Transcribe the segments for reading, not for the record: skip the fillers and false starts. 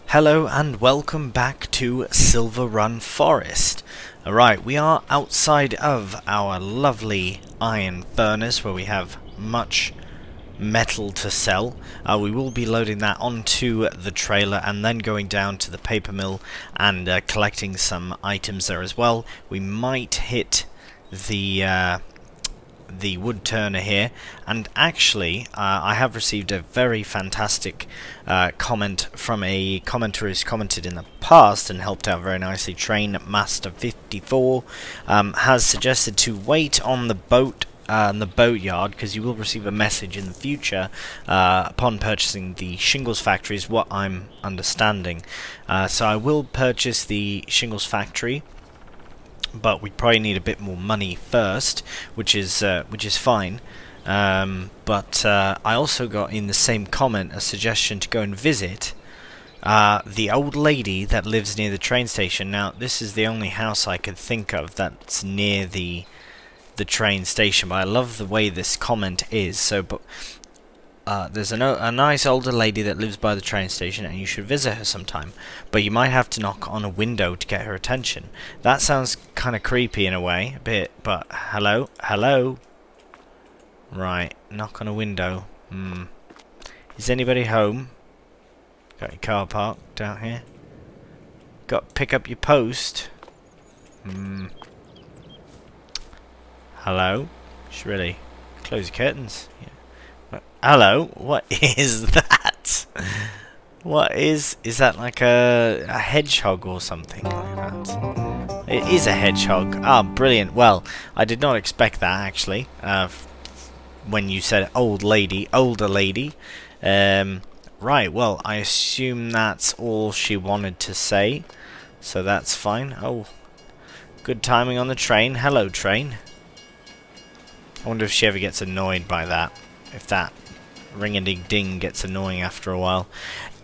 Hello and welcome back to Silverrun Forest. Alright, we are outside of our lovely iron furnace where we have much metal to sell. We will be loading that onto the trailer and then going down to the paper mill and collecting some items there as well. We might hit the wood turner here, and actually I have received a very fantastic comment from a commenter who's commented in the past and helped out very nicely. Train Master 54 has suggested to wait on the boat in the boatyard, because you will receive a message in the future upon purchasing the shingles factory, is what I'm understanding. So I will purchase the shingles factory, but we probably need a bit more money first, which is fine. But I also got in the same comment a suggestion to go and visit the old lady that lives near the train station. Now, this is the only house I could think of that's near the train station, but I love the way this comment is. So, but there's a nice older lady that lives by the train station, and you should visit her sometime. But you might have to knock on a window to get her attention. That sounds kind of creepy in a way, a bit. But hello, hello. Right, knock on a window. Is anybody home? Got your car parked down here. Got pick up your post. Hello. Should really close your curtains. Yeah. Hello, what is that? What is that, like a hedgehog or something like that? It is a hedgehog. Ah, brilliant. Well, I did not expect that, actually, when you said older lady. Right, well, I assume that's all she wanted to say, so that's fine. Oh, good timing on the train. Hello, train. I wonder if she ever gets annoyed by that. If that ring-a-ding-ding gets annoying after a while.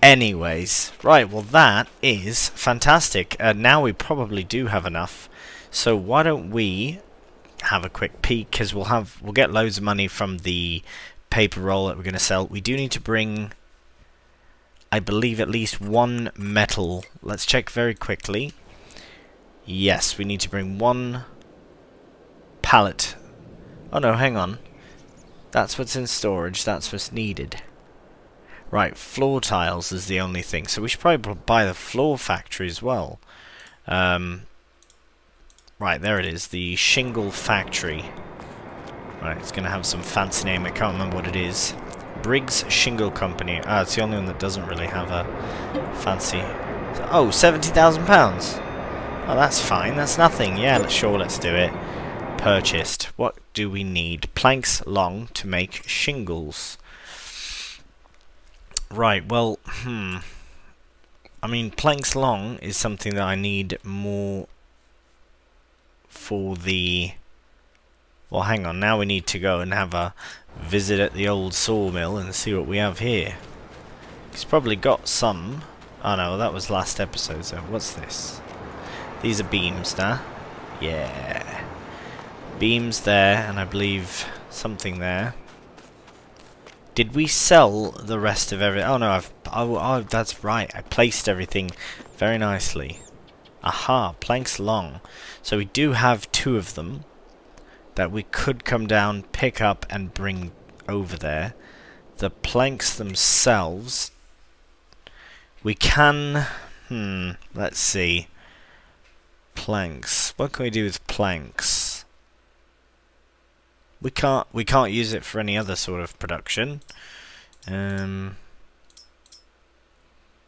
Anyways, right, well that is fantastic. Now we probably do have enough. So why don't we have a quick peek, because we'll get loads of money from the paper roll that we're going to sell. We do need to bring, I believe, at least one metal. Let's check very quickly. Yes, we need to bring one pallet. Oh no, hang on. That's what's in storage, that's what's needed. Right, floor tiles is the only thing, so we should probably buy the floor factory as well. Right, there it is, the shingle factory. Right, it's going to have some fancy name, I can't remember what it is. Briggs Shingle Company. Ah, it's the only one that doesn't really have a fancy... Oh, £70,000! Oh, that's fine, that's nothing. Yeah, sure, let's do it. Purchased. What do we need? Planks long to make shingles. Right, well, I mean, planks long is something that I need more for the... Well, hang on, now we need to go and have a visit at the old sawmill and see what we have here. He's probably got some... Oh no, that was last episode, so what's this? These are beams now. Yeah. Beams there, and I believe something there. Did we sell the rest of everything? Oh no, oh, that's right. I placed everything very nicely. Aha, planks long. So we do have two of them that we could come down, pick up, and bring over there. The planks themselves, we can... let's see. Planks. What can we do with planks? We can't use it for any other sort of production.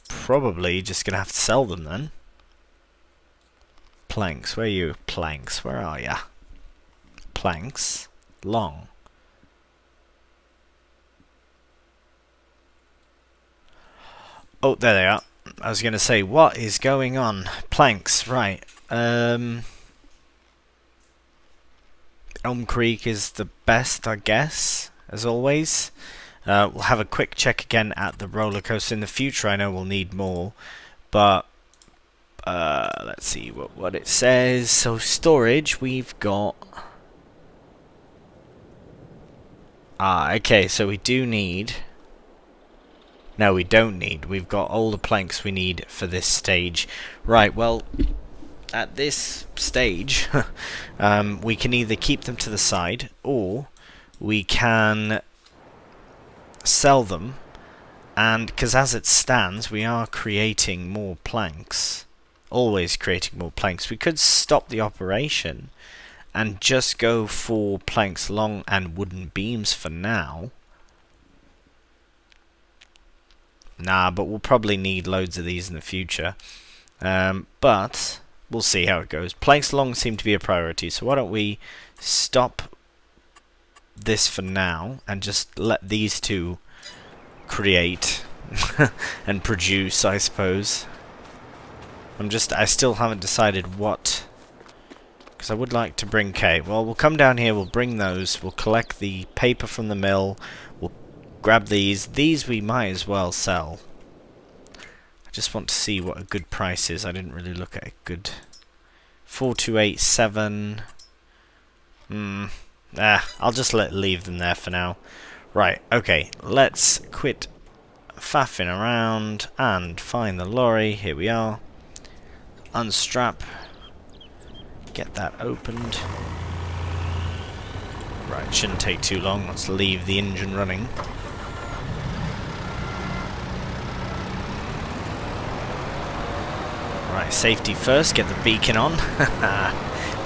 Probably just gonna have to sell them then. Planks, where are you? Planks, where are ya? Planks, long. Oh, there they are. I was gonna say, what is going on? Planks, right. Elm Creek is the best, I guess, as always. We'll have a quick check again at the roller coaster in the future. I know we'll need more, but let's see what it says. So storage, we've got Ah, okay, so we do need... No, we don't need. We've got all the planks we need for this stage. Right, well, at this stage, we can either keep them to the side, or we can sell them. And, because as it stands, we are creating more planks. Always creating more planks. We could stop the operation and just go for planks long and wooden beams for now. Nah, but we'll probably need loads of these in the future. But we'll see how it goes. Planks long seem to be a priority, so why don't we stop this for now and just let these two create and produce, I suppose. I still haven't decided what, because I would like to bring... Okay, well, we'll come down here, we'll bring those, we'll collect the paper from the mill, we'll grab these. These we might as well sell. I just want to see what a good price is. I didn't really look at a good... 4287. I'll just leave them there for now. Right, okay, let's quit faffing around and find the lorry. Here we are. Unstrap. Get that opened. Right, shouldn't take too long. Let's leave the engine running. Right, safety first, get the beacon on.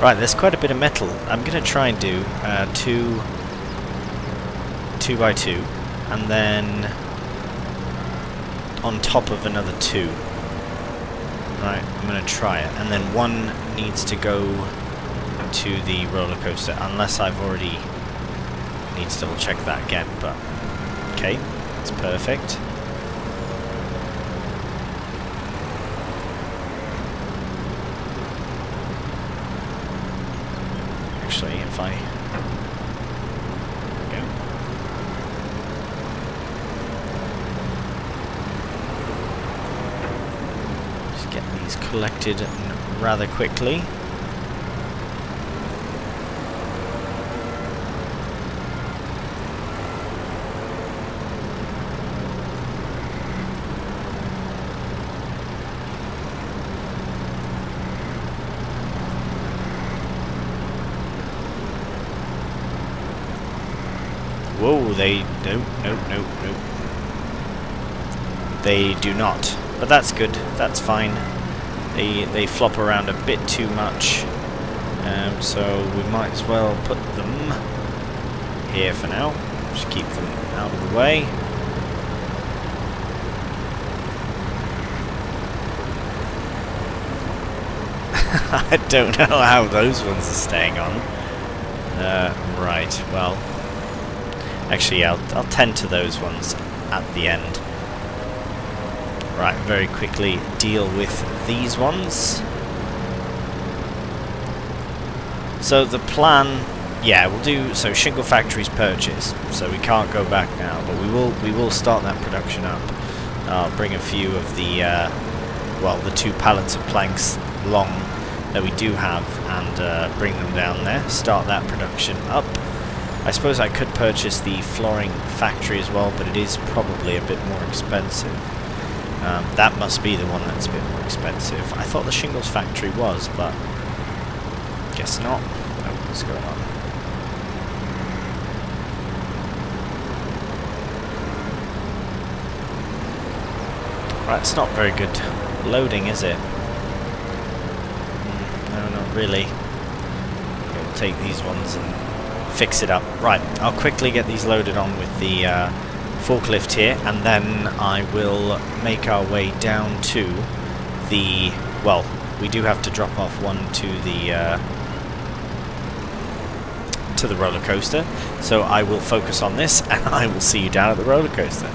Right, there's quite a bit of metal. I'm going to try and do 2 by 2, and then on top of another 2. Right, I'm going to try it, and then one needs to go to the roller coaster, unless I've already... need to double check that again, but okay, that's perfect. Actually, if I... There we go. Just get these collected rather quickly. Whoa, they... Nope. They do not. But that's good, that's fine. They flop around a bit too much. So we might as well put them here for now. Just keep them out of the way. I don't know how those ones are staying on. Right, well... Actually, I'll tend to those ones at the end. Right, very quickly deal with these ones. So the plan, yeah, we'll do so. Shingle factories purchase, so we can't go back now, but we will start that production up. I'll bring a few of the well, the 2 pallets of planks long that we do have, and bring them down there. Start that production up. I suppose I could purchase the flooring factory as well, but it is probably a bit more expensive. That must be the one that's a bit more expensive. I thought the shingles factory was, but guess not. Oh, what's going on? Right, it's not very good loading, is it? No, not really. We'll take these ones and fix it up. Right, I'll quickly get these loaded on with the forklift here, and then I will make our way down to the... Well, we do have to drop off one to the roller coaster, so I will focus on this, and I will see you down at the roller coaster.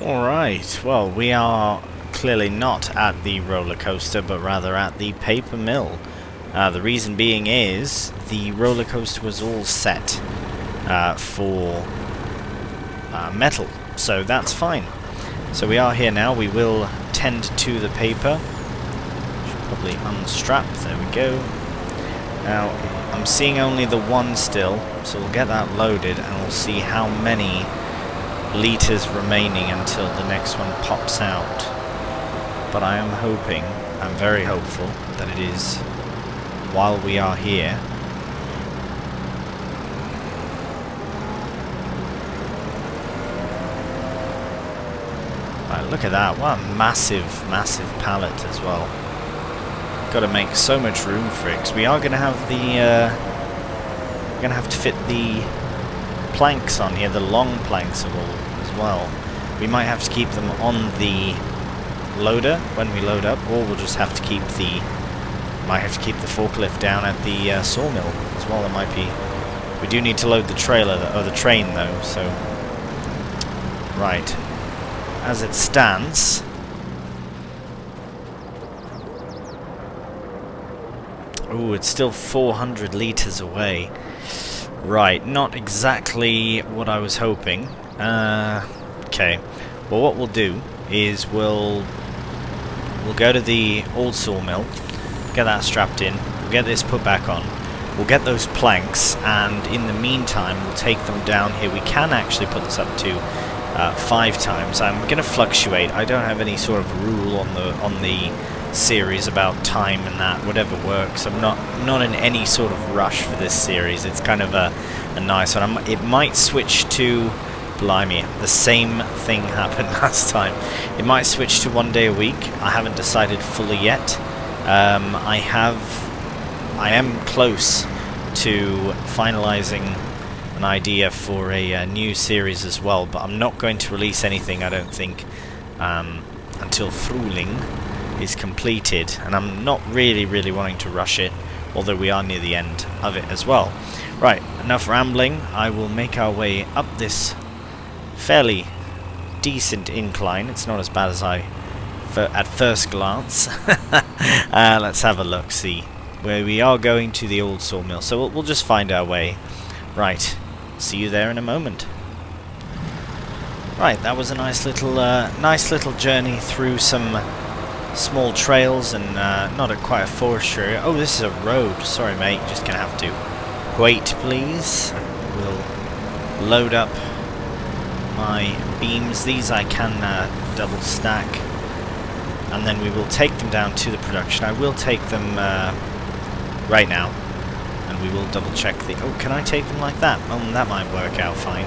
Alright, well, we are clearly not at the roller coaster, but rather at the paper mill. The reason being is the roller coaster was all set for metal, so that's fine. So we are here now. We will tend to the paper. Should probably unstrap. There we go. Now I'm seeing only the one still, so we'll get that loaded and we'll see how many litres remaining until the next one pops out. But I am hoping, I'm very hopeful, that it is while we are here. Right, look at that, what a massive, massive pallet as well. Got to make so much room for it, because we are going to have the, we're going to have to fit the planks on here, the long planks of all as well. We might have to keep them on the loader when we load up, or we'll just have to keep the, might have to keep the forklift down at the sawmill as well. It might be, we do need to load the trailer, or the train though, so, right, as it stands, ooh, it's still 400 litres away. Right, not exactly what I was hoping. Okay, well what we'll do is we'll go to the old sawmill, get that strapped in, we'll get this put back on, we'll get those planks, and in the meantime we'll take them down here. We can actually put this up to 5 times. I'm going to fluctuate. I don't have any sort of rule on the series about time and that, whatever works. I'm not in any sort of rush for this series. It's kind of a nice one. It might switch to, blimey, the same thing happened last time. It might switch to 1 day a week. I haven't decided fully yet. I am close to finalizing an idea for a new series as well, but I'm not going to release anything, I don't think, until Fruling is completed, and I'm not really wanting to rush it, although we are near the end of it as well. Right, enough rambling. I will make our way up this fairly decent incline. It's not as bad as at first glance. Let's have a look, see where we are going to the old sawmill, so we'll just find our way. Right, see you there in a moment. Right, that was a nice little journey through some small trails and not quite a forestry area. Oh, this is a road. Sorry, mate. Just gonna have to wait, please. We'll load up my beams. These I can double stack, and then we will take them down to the production. I will take them right now, and we will double check the... Oh, can I take them like that? That might work out fine.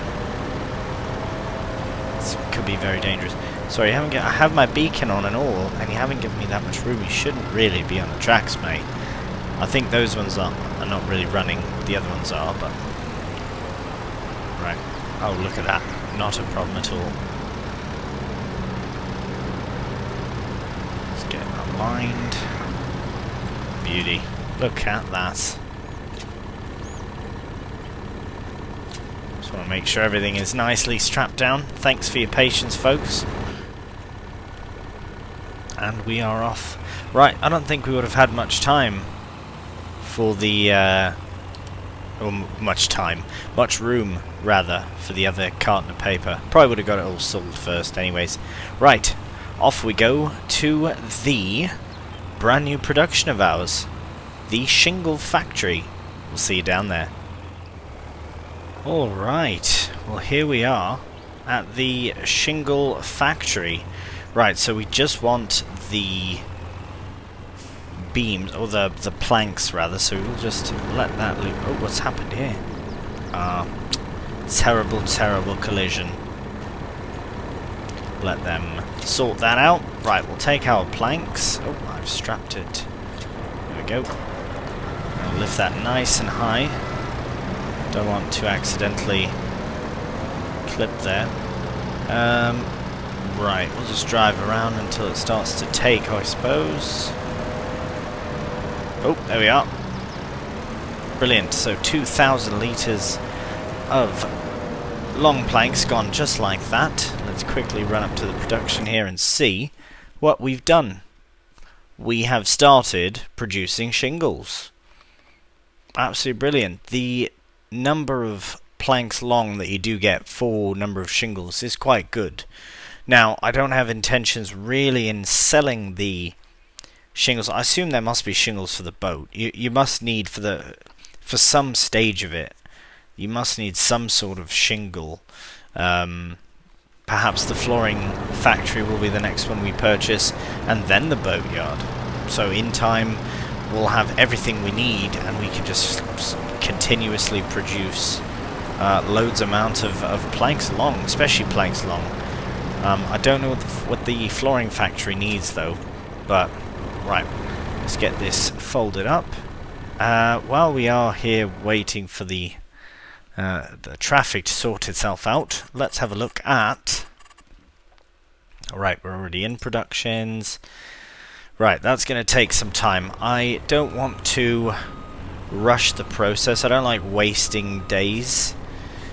This could be very dangerous. Sorry, I have my beacon on and all, and you haven't given me that much room. You shouldn't really be on the tracks, mate. I think those ones are not really running. The other ones are, but... Right. Oh, look at that. Not a problem at all. Let's get aligned. Beauty. Look at that. Just want to make sure everything is nicely strapped down. Thanks for your patience, folks. And we are off. Right, I don't think we would have had much time for the... much room, rather, for the other carton of paper. Probably would have got it all sold first anyways. Right, off we go to the brand new production of ours. The Shingle Factory. We'll see you down there. Alright, well here we are at the Shingle Factory. Right, so we just want the beams, or the planks rather, so we'll just let that loop. Oh, what's happened here? Terrible collision. Let them sort that out. Right, we'll take our planks. Oh, I've strapped it. There we go. I'll lift that nice and high. Don't want to accidentally clip there. Right, we'll just drive around until it starts to take, I suppose. Oh, there we are. Brilliant. So 2,000 litres of long planks gone just like that. Let's quickly run up to the production here and see what we've done. We have started producing shingles. Absolutely brilliant. The number of planks long that you do get for number of shingles is quite good. Now, I don't have intentions really in selling the shingles. I assume there must be shingles for the boat. You must need for for some stage of it, you must need some sort of shingle. Perhaps the flooring factory will be the next one we purchase, and then the boatyard. So in time, we'll have everything we need, and we can just continuously produce loads amount of planks long, especially planks long. I don't know what the flooring factory needs though, but right, let's get this folded up. While we are here waiting for the traffic to sort itself out, let's have a look at... Alright, we're already in productions. Right, that's going to take some time. I don't want to rush the process. I don't like wasting days.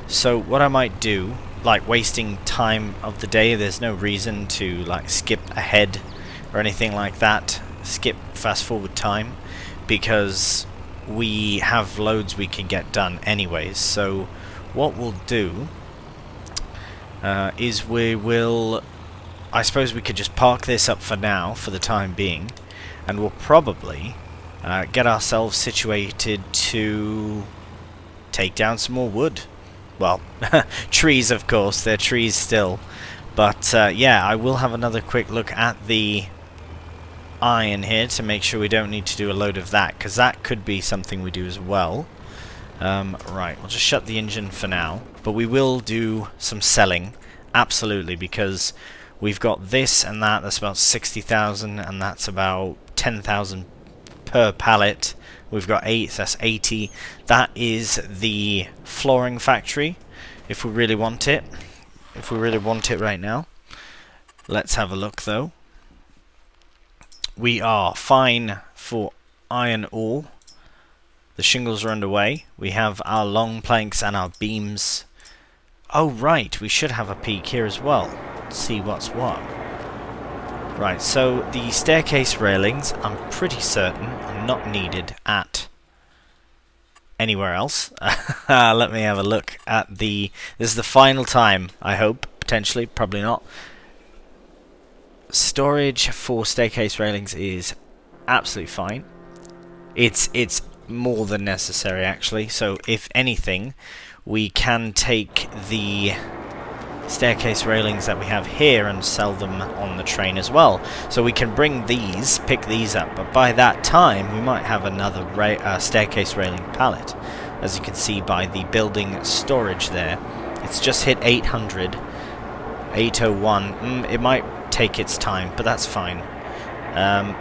So what I might do, like wasting time of the day, there's no reason to like skip ahead or anything like that. Skip fast forward time, because we have loads we can get done anyways. So what we'll do is we will, I suppose we could just park this up for now, for the time being, and we'll probably get ourselves situated to take down some more wood. Well, trees of course, they're trees still. But yeah, I will have another quick look at the iron here to make sure we don't need to do a load of that, because that could be something we do as well. Right, we'll just shut the engine for now, but we will do some selling, absolutely, because we've got this and that's about 60,000, and that's about 10,000 per pallet. We've got 8, that's 80. That is the flooring factory, if we really want it. If we really want it right now. Let's have a look though. We are fine for iron ore. The shingles are underway. We have our long planks and our beams. Oh right, we should have a peek here as well. Let's see what's what. Right, so the staircase railings, I'm pretty certain, are not needed at anywhere else. Let me have a look at the... This is the final time, I hope. Potentially, probably not. Storage for staircase railings is absolutely fine. It's more than necessary, actually. So, if anything, we can take the staircase railings that we have here and sell them on the train as well. So we can bring these, pick these up, but by that time we might have another staircase railing pallet. As you can see by the building storage there, it's just hit 800, 801. It might take its time, but that's fine.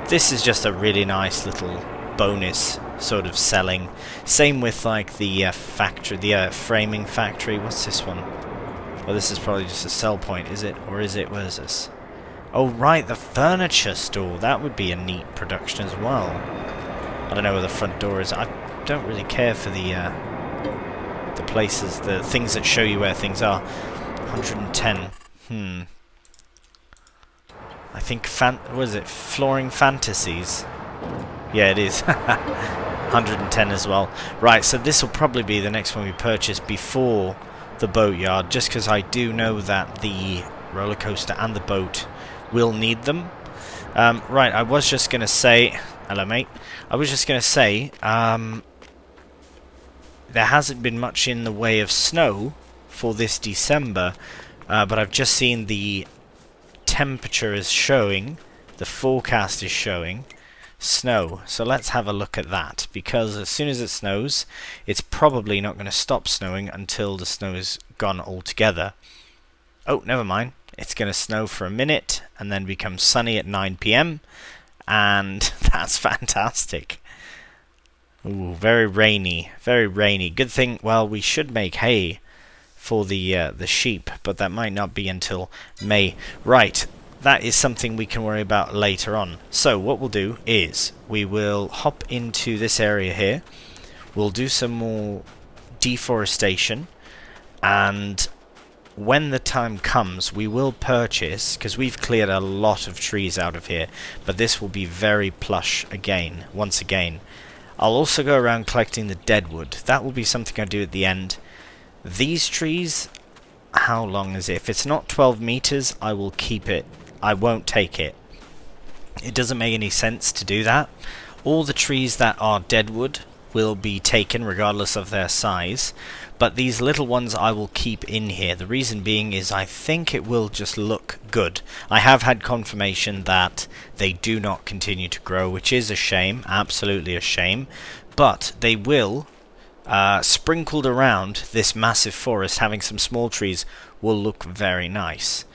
This is just a really nice little bonus sort of selling. Same with like the factory, the framing factory. What's this one? Well, this is probably just a sell point, is it? Or is it? Where is this? Oh, right, the furniture store. That would be a neat production as well. I don't know where the front door is. I don't really care for the places, the things that show you where things are. 110. I think, what is it? Flooring Fantasies. Yeah, it is. 110 as well. Right, so this will probably be the next one we purchase before the boatyard, just because I do know that the roller coaster and the boat will need them. Right, I was just going to say... Hello, mate. I was just going to say, there hasn't been much in the way of snow for this December, but I've just seen the temperature is showing, the forecast is showing snow. So let's have a look at that, because as soon as it snows, it's probably not going to stop snowing until the snow is gone altogether. Oh, never mind. It's going to snow for a minute and then become sunny at 9 PM, and that's fantastic. Ooh, very rainy, very rainy. Good thing, well, we should make hay for the sheep, but that might not be until May. Right, that is something we can worry about later on. So what we'll do is we will hop into this area here. We'll do some more deforestation, and when the time comes we will purchase, because we've cleared a lot of trees out of here, but this will be very plush again, once again. I'll also go around collecting the dead wood. That will be something I do at the end. These trees, how long is it? If it's not 12 meters, I will keep it. I won't take it. It doesn't make any sense to do that. All the trees that are dead wood, will be taken regardless of their size, but these little ones I will keep in here. The reason being is I think it will just look good. I have had confirmation that they do not continue to grow, which is a shame, absolutely a shame, but they will, sprinkled around this massive forest, having some small trees will look very nice.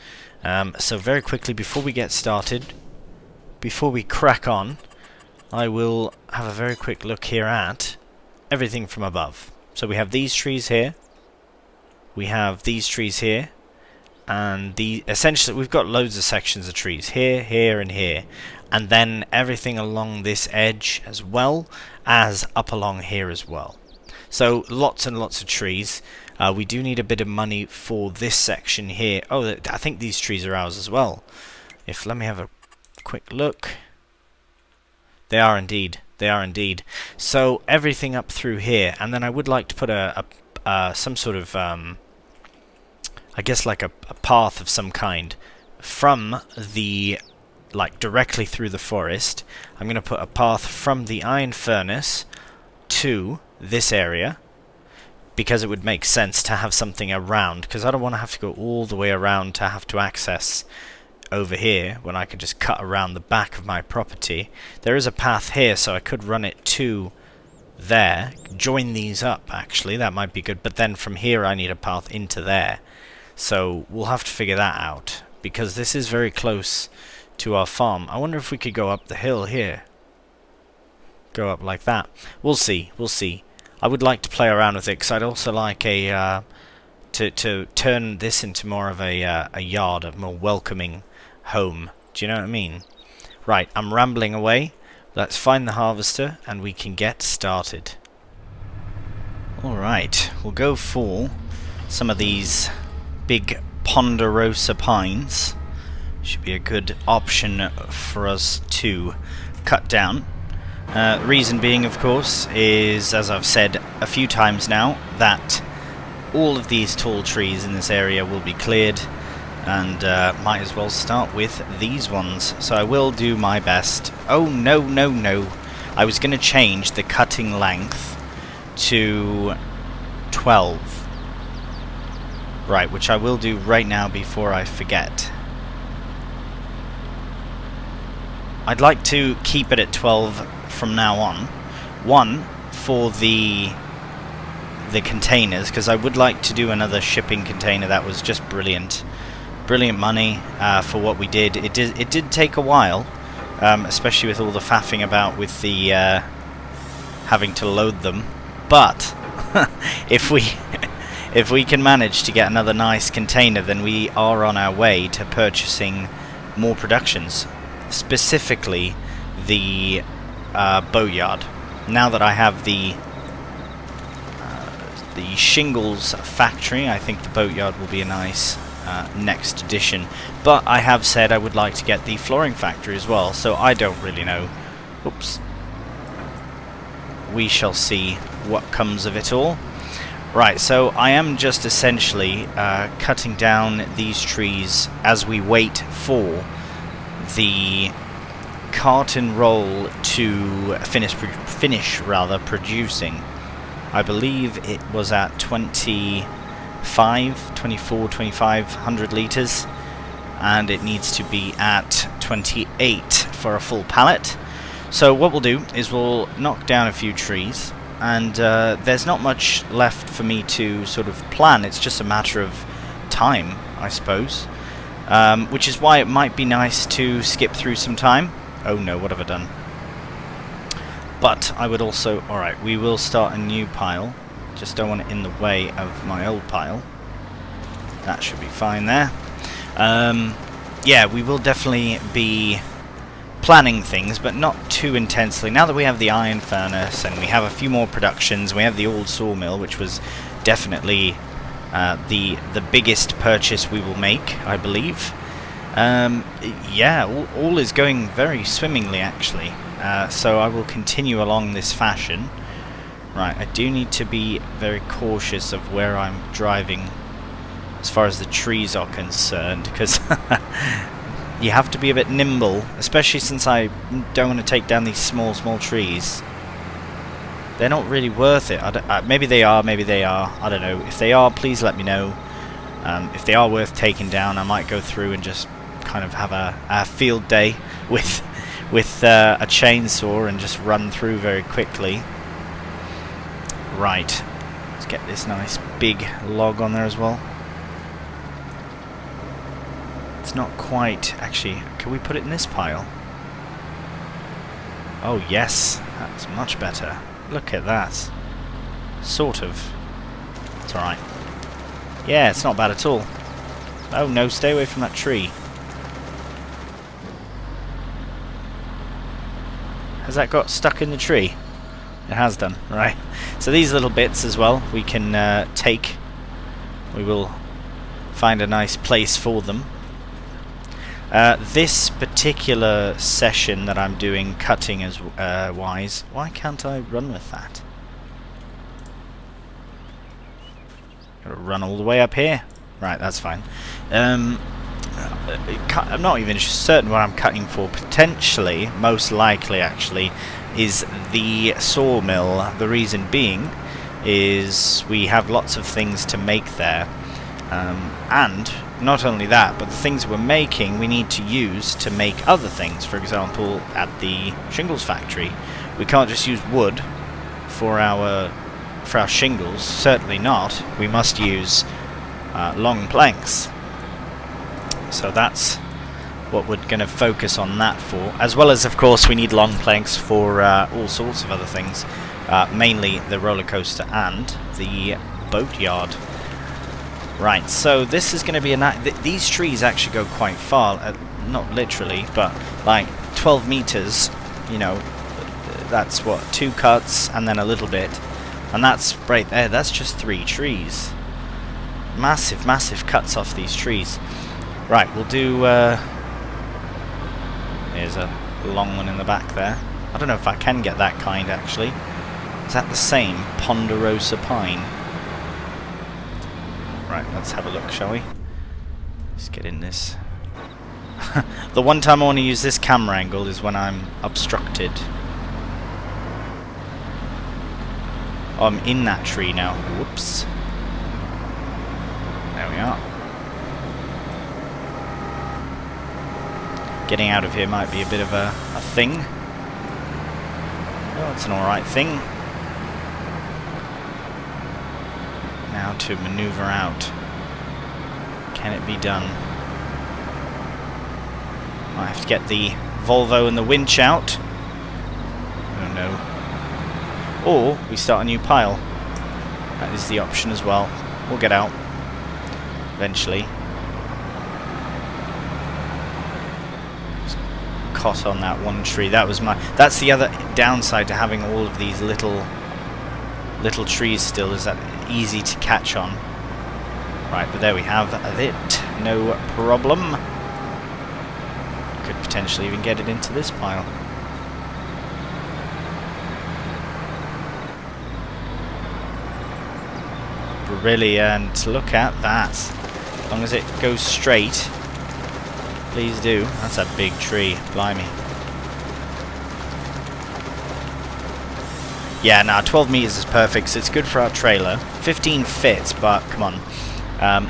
So very quickly, before we get started, before we crack on, I will have a very quick look here at everything from above. So we have these trees here, we have these trees here, and essentially we've got loads of sections of trees here, here, and here, and then everything along this edge as well as up along here as well. So lots and lots of trees. We do need a bit of money for this section here. Oh, I think these trees are ours as well. Let me have a quick look. They are indeed. They are indeed. So everything up through here, and then I would like to put some sort of I guess like a path of some kind from the, like, directly through the forest. I'm going to put a path from the iron furnace to this area, because it would make sense to have something around, because I don't want to have to go all the way around to have to access over here when I could just cut around the back of my property. There is a path here, so I could run it to there, join these up actually, that might be good, but then from here I need a path into there. So we'll have to figure that out, because this is very close to our farm. I wonder if we could go up the hill here. Go up like that. We'll see, we'll see. I would like to play around with it, because I'd also like to turn this into more of a yard, a more welcoming home. Do you know what I mean? Right, I'm rambling away. Let's find the harvester and we can get started. Alright, we'll go for some of these big ponderosa pines. Should be a good option for us to cut down. Reason being, of course, is, as I've said a few times now, that all of these tall trees in this area will be cleared, and might as well start with these ones. So I will do my best. Oh no, no, no. I was going to change the cutting length to 12. Right, which I will do right now before I forget. I'd like to keep it at 12 from now on. One, for the containers, because I would like to do another shipping container. That was just brilliant. Brilliant money for what we did. It did take a while, especially with all the faffing about with the having to load them. But if we can manage to get another nice container, then we are on our way to purchasing more productions, specifically the boatyard. Now that I have the shingles factory, I think the boatyard will be a nice next addition. But I have said I would like to get the flooring factory as well, so I don't really know. Oops. We shall see what comes of it all. Right, so I am just essentially cutting down these trees as we wait for the cart and roll to finish producing. I believe it was at 2500 litres, and it needs to be at 28 for a full pallet. So what we'll do is we'll knock down a few trees, and there's not much left for me to sort of plan. It's just a matter of time, I suppose, which is why it might be nice to skip through some time. Oh no, what have I done? But I would also... Alright, we will start a new pile. Just don't want it in the way of my old pile. That should be fine there. Yeah, we will definitely be planning things, but not too intensely. Now that we have the iron furnace and we have a few more productions, we have the old sawmill, which was definitely the biggest purchase we will make, I believe. Yeah, all is going very swimmingly, actually. So I will continue along this fashion. Right, I do need to be very cautious of where I'm driving as far as the trees are concerned, because you have to be a bit nimble, especially since I don't want to take down these small trees. they're not really worth it. Maybe they are, maybe they are. I don't know. If they are, please let me know. If they are worth taking down, I might go through and just kind of have a field day with a chainsaw and just run through very quickly. Right, let's get this nice big log on there as well. It's not quite, actually, can we put it in this pile? Oh yes, that's much better. Look at that. Sort of. It's alright. Yeah, it's not bad at all. Oh no, stay away from that tree. Has that got stuck in the tree? It has done, right. So these little bits as well, we can take. We will find a nice place for them. This particular session that I'm doing, cutting as wise, why can't I run with that? Gotta run all the way up here. Right, that's fine. I'm not even certain what I'm cutting for. Potentially, most likely actually, is the sawmill. The reason being is we have lots of things to make there. And not only that, but the things we're making we need to use to make other things. For example, at the shingles factory, we can't just use wood for our shingles. Certainly not. We must use long planks. So that's what we're going to focus on that for, as well as, of course, we need long planks for all sorts of other things, mainly the roller coaster and the boatyard. Right, so this is going to be these trees actually go quite far, not literally, but like 12 meters, you know, that's what, 2 cuts and then a little bit, and that's right there, that's just 3 trees. Massive, massive cuts off these trees. Right, we'll do, there's a long one in the back there. I don't know if I can get that kind, actually. Is that the same ponderosa pine? Right, let's have a look, shall we? Let's get in this. The one time I want to use this camera angle is when I'm obstructed. Oh, I'm in that tree now. Whoops. There we are. Getting out of here might be a bit of a thing. Oh, it's an alright thing. Now to maneuver out. Can it be done? I have to get the Volvo and the winch out. Oh no. Or we start a new pile. That is the option as well. We'll get out eventually. Caught on that one tree. That's the other downside to having all of these little trees still, is that easy to catch on. Right, but there we have it. No problem. Could potentially even get it into this pile. Brilliant. Look at that. As long as it goes straight. Please do. That's a big tree. Blimey. Yeah, nah, 12 meters is perfect, so it's good for our trailer. 15 fits, but come on.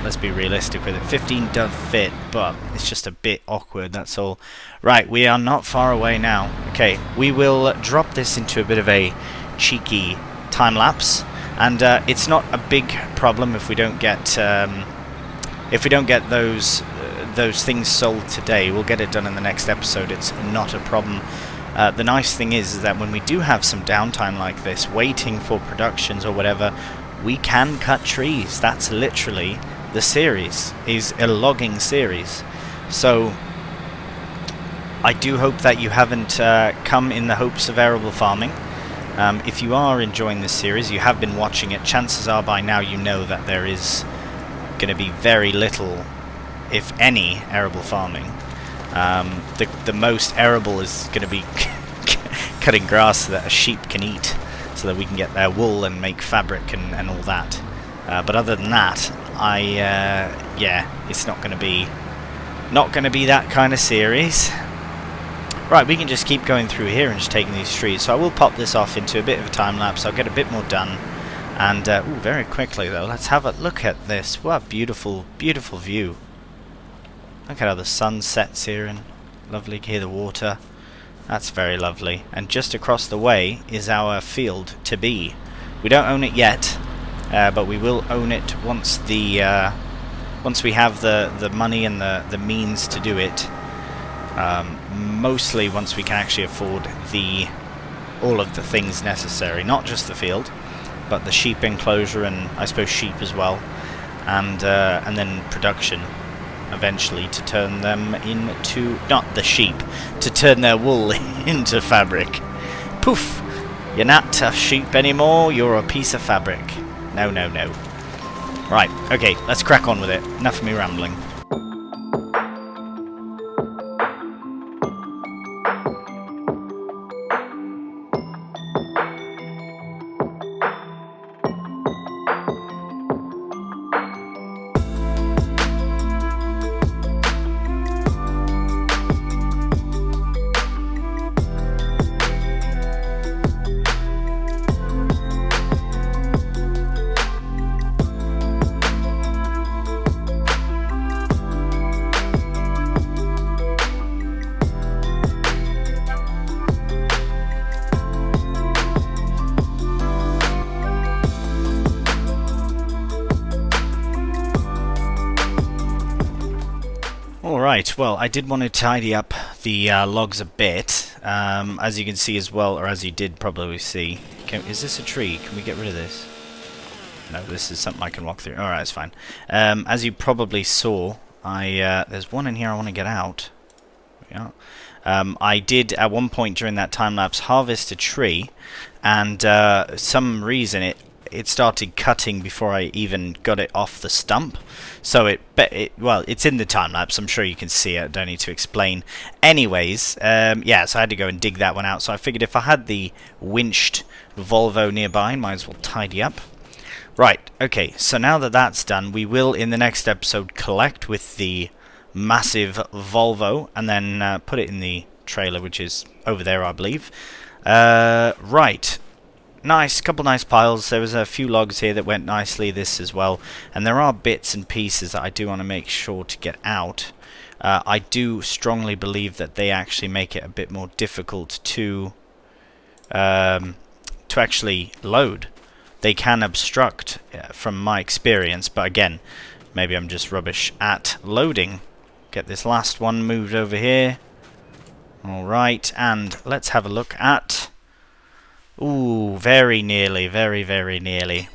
Let's be realistic with it. 15 does fit, but it's just a bit awkward, that's all. Right, we are not far away now. Okay, we will drop this into a bit of a cheeky time lapse, and it's not a big problem if we don't get those things sold today. We'll get it done in the next episode. It's not a problem. The nice thing is that when we do have some downtime like this, waiting for productions or whatever, we can cut trees. That's literally the series, is a logging series. So I do hope that you haven't come in the hopes of arable farming. If you are enjoying this series, you have been watching it, chances are by now you know that there is going to be very little, if any, arable farming. The most arable is going to be cutting grass so that a sheep can eat, so that we can get their wool and make fabric and all that. But other than that, yeah, it's not going to be that kind of series. Right, we can just keep going through here and just taking these trees. So I will pop this off into a bit of a time lapse. I'll get a bit more done. And, ooh, very quickly though, let's have a look at this. What a beautiful, beautiful view. Look at how the sun sets here and lovely to hear the water. That's very lovely. And just across the way is our field to be. We don't own it yet, but we will own it once the once we have the money and the means to do it. Mostly once we can actually afford all of the things necessary, not just the field, but the sheep enclosure and I suppose sheep as well, and then production eventually to turn them into, not the sheep, to turn their wool into fabric. Poof! You're not a sheep anymore, you're a piece of fabric. No, no, no. Right, okay, let's crack on with it. Enough of me rambling. Alright, well, I did want to tidy up the logs a bit, as you can see as well, or as you did probably see. Is this a tree? Can we get rid of this? No, this is something I can walk through. Alright, it's fine. As you probably saw, there's one in here I want to get out. Yeah. I did, at one point during that time-lapse, harvest a tree, and some reason it started cutting before I even got it off the stump. So well, it's in the time lapse. I'm sure you can see it. Don't need to explain. Anyways, yeah. So I had to go and dig that one out. So I figured if I had the winched Volvo nearby, might as well tidy up. Right. Okay. So now that that's done, we will in the next episode collect with the massive Volvo and then put it in the trailer, which is over there, I believe. Right. Nice, couple nice piles. There was a few logs here that went nicely, this as well. And there are bits and pieces that I do want to make sure to get out. I do strongly believe that they actually make it a bit more difficult to actually load. They can obstruct, from my experience, but again, maybe I'm just rubbish at loading. Get this last one moved over here. Alright, and let's have a look at... Ooh, very nearly, very, very nearly.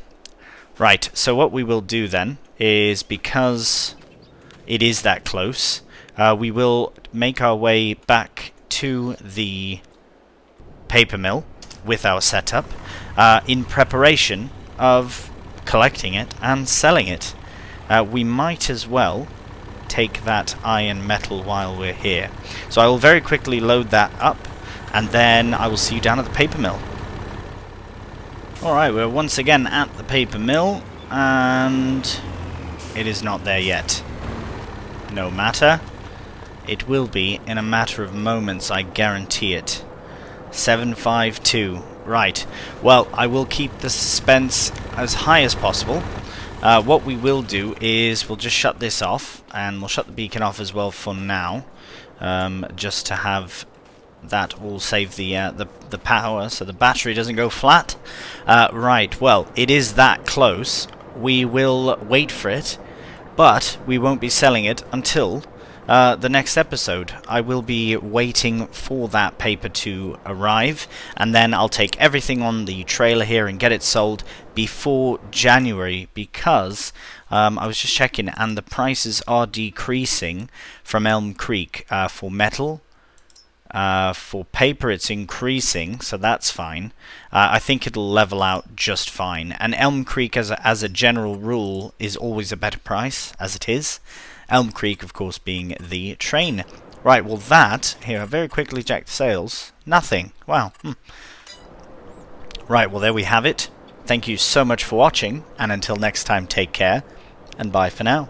Right, so what we will do then is, because it is that close, we will make our way back to the paper mill with our setup in preparation of collecting it and selling it. We might as well take that iron metal while we're here. So I will very quickly load that up, and then I will see you down at the paper mill. Alright, we're once again at the paper mill, and it is not there yet. No matter. It will be in a matter of moments, I guarantee it. 752. Right. Well, I will keep the suspense as high as possible. What we will do is we'll just shut this off, and we'll shut the beacon off as well for now, just to have that will save the power so the battery doesn't go flat. Right, well, it is that close. We will wait for it, but we won't be selling it until the next episode. I will be waiting for that paper to arrive, and then I'll take everything on the trailer here and get it sold before January, because I was just checking and the prices are decreasing from Elm Creek for metal. For paper it's increasing, so that's fine. I think it'll level out just fine. And Elm Creek as a general rule is always a better price, as it is. Elm Creek, of course, being the train. Right, well that, here, I very quickly checked the sales. Nothing. Wow. Right, well there we have it. Thank you so much for watching, and until next time, take care, and bye for now.